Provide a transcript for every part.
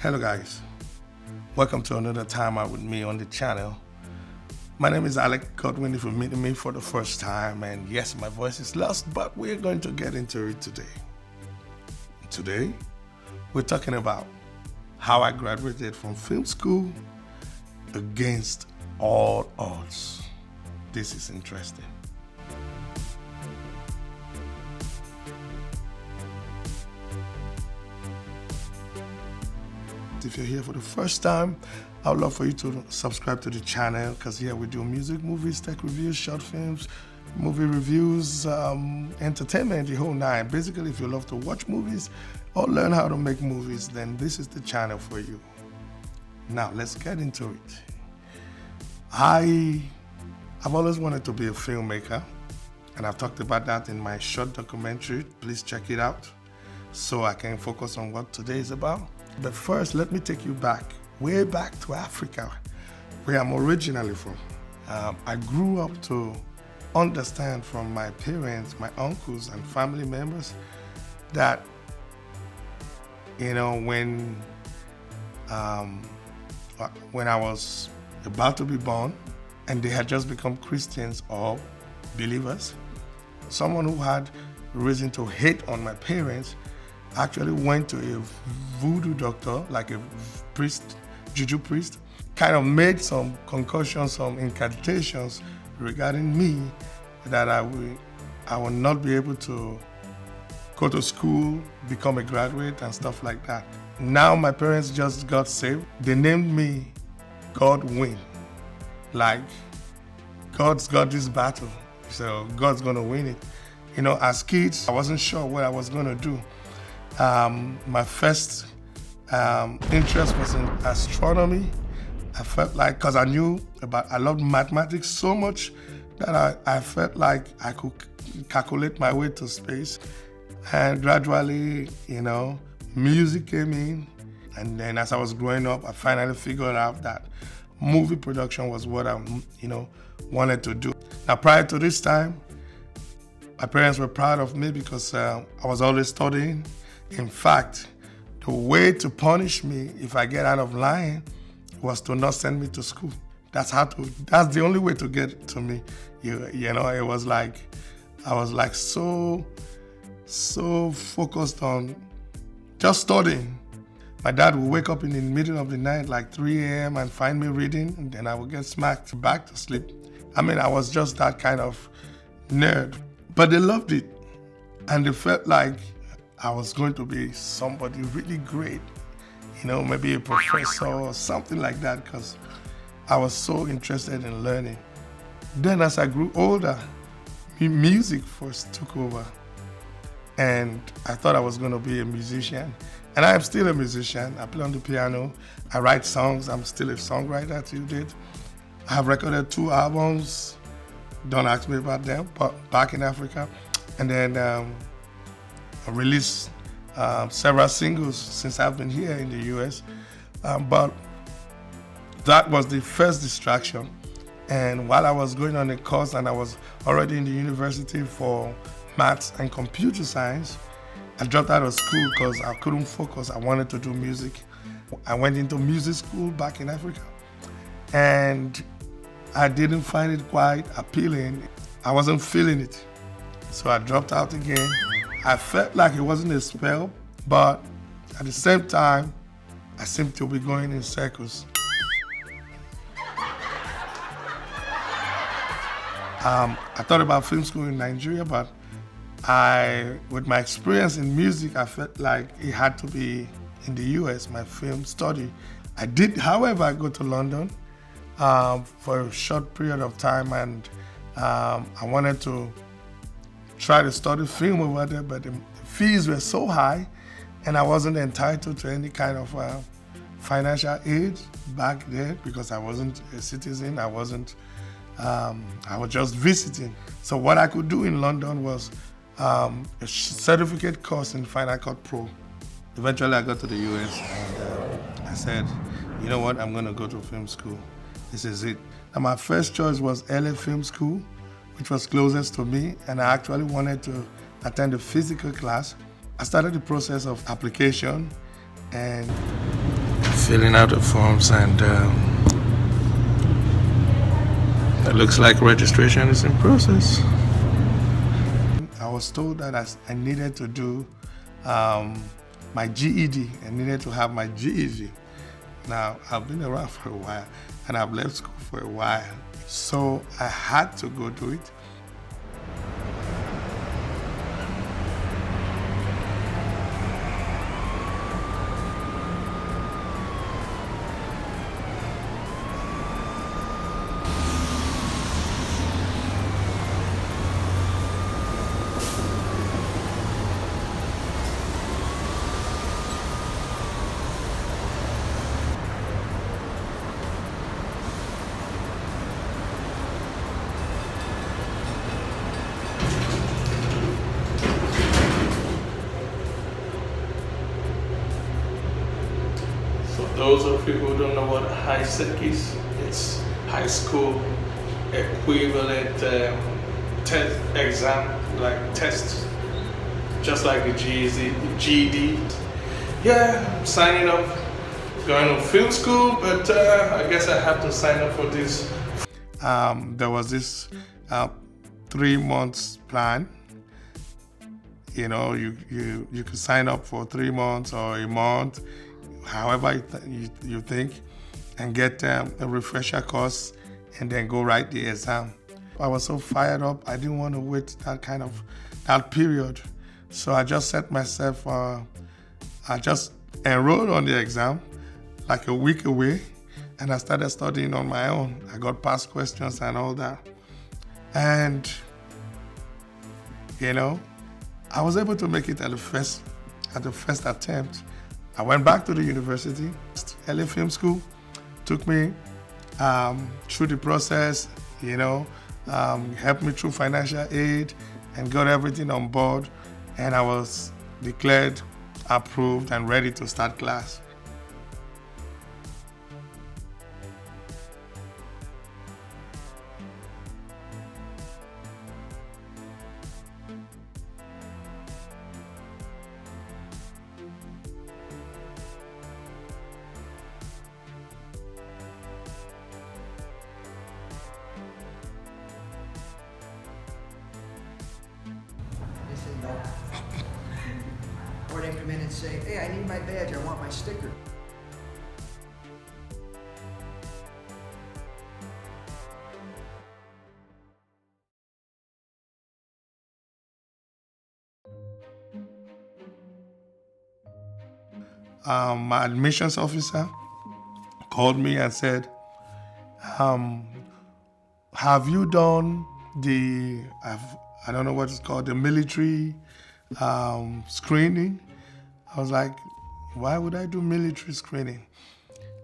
Hello guys, welcome to another time out with me on the channel. My name is Alec, Godwin if you're meeting me for the first time, and yes, my voice is lost, but we're going to get into it today. Today, we're talking about how I graduated from film school against all odds. This is interesting. If you're here for the first time, I would love for you to subscribe to the channel because here we do music, movies, tech reviews, short films, movie reviews, entertainment, the whole nine. Basically, if you love to watch movies or learn how to make movies, then this is the channel for you. Now, let's get into it. I've always wanted to be a filmmaker, and I've talked about that in my short documentary. Please check it out so I can focus on what today is about. But first, let me take you back, way back to Africa, where I'm originally from. I grew up to understand from my parents, my uncles, and family members that, you know, when I was about to be born and they had just become Christians or believers, someone who had reason to hate on my parents actually went to a voodoo doctor, like a priest, juju priest, kind of made some concoctions, some incantations regarding me that I will not be able to go to school, become a graduate and stuff like that. Now my parents just got saved. They named me Godwin, like God's got this battle, so God's gonna win it. You know, as kids, I wasn't sure what I was gonna do. My first interest was in astronomy. I felt like, because I loved mathematics so much that I felt like I could calculate my way to space. And gradually, you know, music came in. And then as I was growing up, I finally figured out that movie production was what I, wanted to do. Now, prior to this time, my parents were proud of me because I was always studying. In fact, the way to punish me if I get out of line was to not send me to school. That's the only way to get to me. You know, it was like, I was like so focused on just studying. My dad would wake up in the middle of the night, like 3 a.m. and find me reading, and then I would get smacked back to sleep. I mean, I was just that kind of nerd. But they loved it, and they felt like I was going to be somebody really great, you know, maybe a professor or something like that, because I was so interested in learning. Then as I grew older, music first took over, and I thought I was going to be a musician. And I am still a musician. I play on the piano, I write songs, I'm still a songwriter till date. I have recorded 2 albums, don't ask me about them, but back in Africa. And then I released several singles since I've been here in the US, but that was the first distraction. And while I was going on a course and I was already in the university for maths and computer science, I dropped out of school because I couldn't focus. I wanted to do music. I went into music school back in Africa, and I didn't find it quite appealing. I wasn't feeling it, so I dropped out again. I felt like it wasn't a spell, but at the same time, I seemed to be going in circles. I thought about film school in Nigeria, but with my experience in music, I felt like it had to be in the US, my film study. I did, however, go to London for a short period of time, and I wanted to try to study film over there, but the fees were so high and I wasn't entitled to any kind of financial aid back then because I wasn't a citizen. I was just visiting. So what I could do in London was a certificate course in Final Cut Pro. Eventually I got to the US and I said, you know what, I'm gonna go to film school. This is it. And my first choice was LA Film School, which was closest to me, and I actually wanted to attend a physical class. I started the process of application, and filling out the forms, and it looks like registration is in process. I was told that I needed to do my GED. I needed to have my GED. Now, I've been around for a while, and I've left school for a while, so I had to go do it. Those of you who don't know what high sec is, it's high school equivalent test exam, like test, just like the GED. Yeah, I'm signing up, going to film school, but I guess I have to sign up for this. There was this 3 months plan. You know, you could sign up for 3 months or a month, however you think, and get a refresher course and then go write the exam. I was so fired up, I didn't want to wait that period. So I just set myself, I just enrolled on the exam like a week away, and I started studying on my own. I got past questions and all that. And, you know, I was able to make it at the first attempt. I went back to the university. LA Film School took me through the process, you know, helped me through financial aid and got everything on board. And I was declared approved and ready to start class. Or they come in and say, hey, I need my badge, I want my sticker. My admissions officer called me and said, have you done I don't know what it's called, the military screening? I was like, why would I do military screening?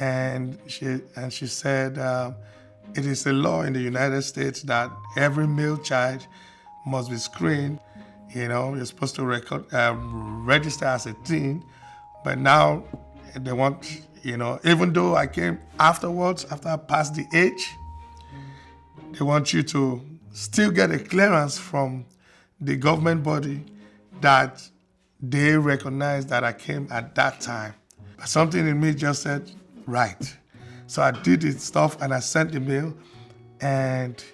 And she said, it is a law in the United States that every male child must be screened. You know, you're supposed to register as a teen, but now they want, you know, even though I came afterwards, after I passed the age, they want you to still get a clearance from the government body that they recognize that I came at that time. But something in me just said, right. So I did the stuff and I sent the mail, and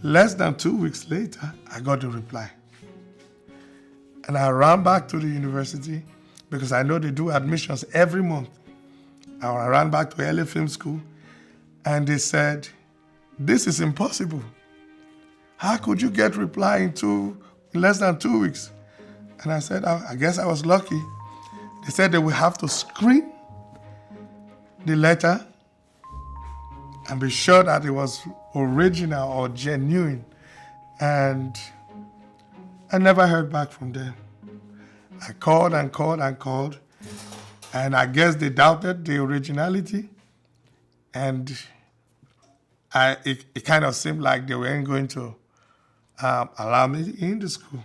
less than 2 weeks later, I got the reply. And I ran back to the university because I know they do admissions every month. I ran back to LA Film School and they said, this is impossible. How could you get reply in less than 2 weeks? And I said, I guess I was lucky. They said they will have to screen the letter and be sure that it was original or genuine. And I never heard back from them. I called and called and called, and I guess they doubted the originality, and it kind of seemed like they weren't going to allow me in the school.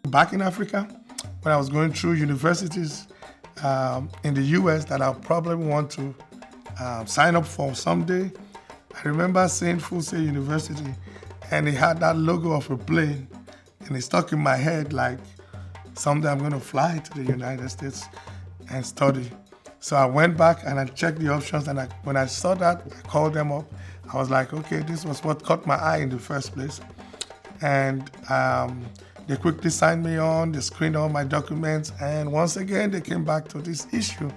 Back in Africa, when I was going through universities in the US that I probably want to sign up for someday, I remember seeing Full Sail University, and it had that logo of a plane And it's stuck in my head like someday I'm going to fly to the United States and study. So I went back and I checked the options, and when I saw that, I called them up. I was like, okay, this was what caught my eye in the first place. And they quickly signed me on, they screened all my documents, and once again, they came back to this issue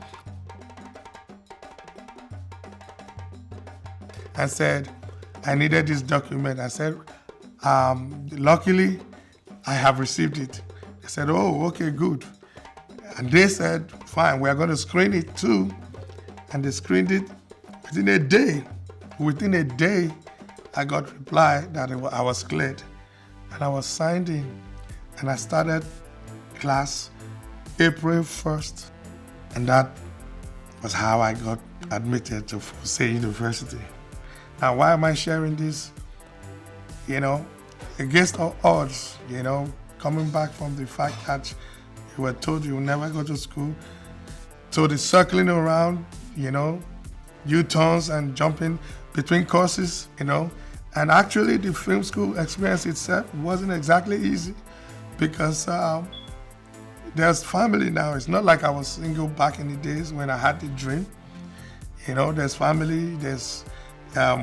and said, I needed this document. I said, luckily, I have received it. They said, oh, okay, good. And they said, fine, we are going to screen it too. And they screened it within a day. Within a day, I got reply that I was cleared. And I was signed in. And I started class April 1st. And that was how I got admitted to Full Sail University. Now, why am I sharing this? You know, against all odds, you know, coming back from the fact that you were told you will never go to school, to the circling around, you know, U-turns and jumping between courses, you know. And actually the film school experience itself wasn't exactly easy because there's family now. It's not like I was single back in the days when I had the dream. You know, there's family, there's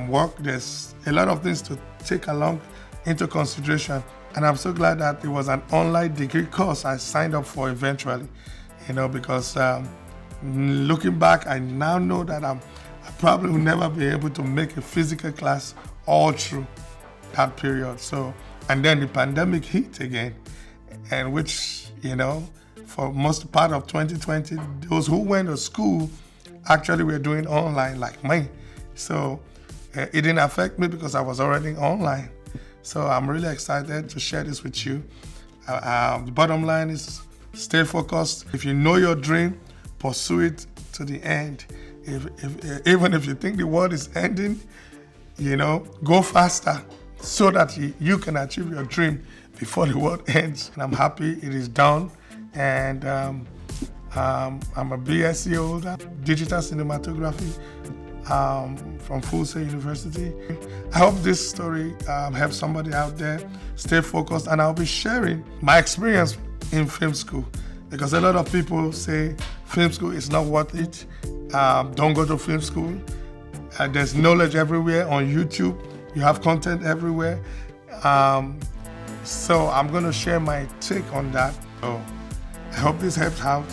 work, there's a lot of things to take along into consideration. And I'm so glad that it was an online degree course I signed up for eventually, you know, because looking back, I now know that I probably will never be able to make a physical class all through that period. So, and then the pandemic hit again, and which, you know, for most part of 2020, those who went to school actually were doing online like me. So it didn't affect me because I was already online. So I'm really excited to share this with you. The bottom line is stay focused. If you know your dream, pursue it to the end. Even if you think the world is ending, you know, go faster so that you can achieve your dream before the world ends. And I'm happy it is done. And I'm a BSc holder, digital cinematography, from Full Sail University. I hope this story helps somebody out there. Stay focused, and I'll be sharing my experience in film school, because a lot of people say film school is not worth it. Don't go to film school. There's knowledge everywhere on YouTube. You have content everywhere. So I'm going to share my take on that. So I hope this helps out.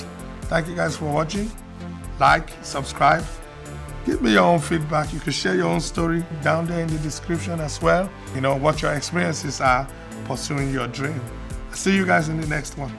Thank you guys for watching. Like, subscribe. Give me your own feedback. You can share your own story down there in the description as well. You know, what your experiences are pursuing your dream. I'll see you guys in the next one.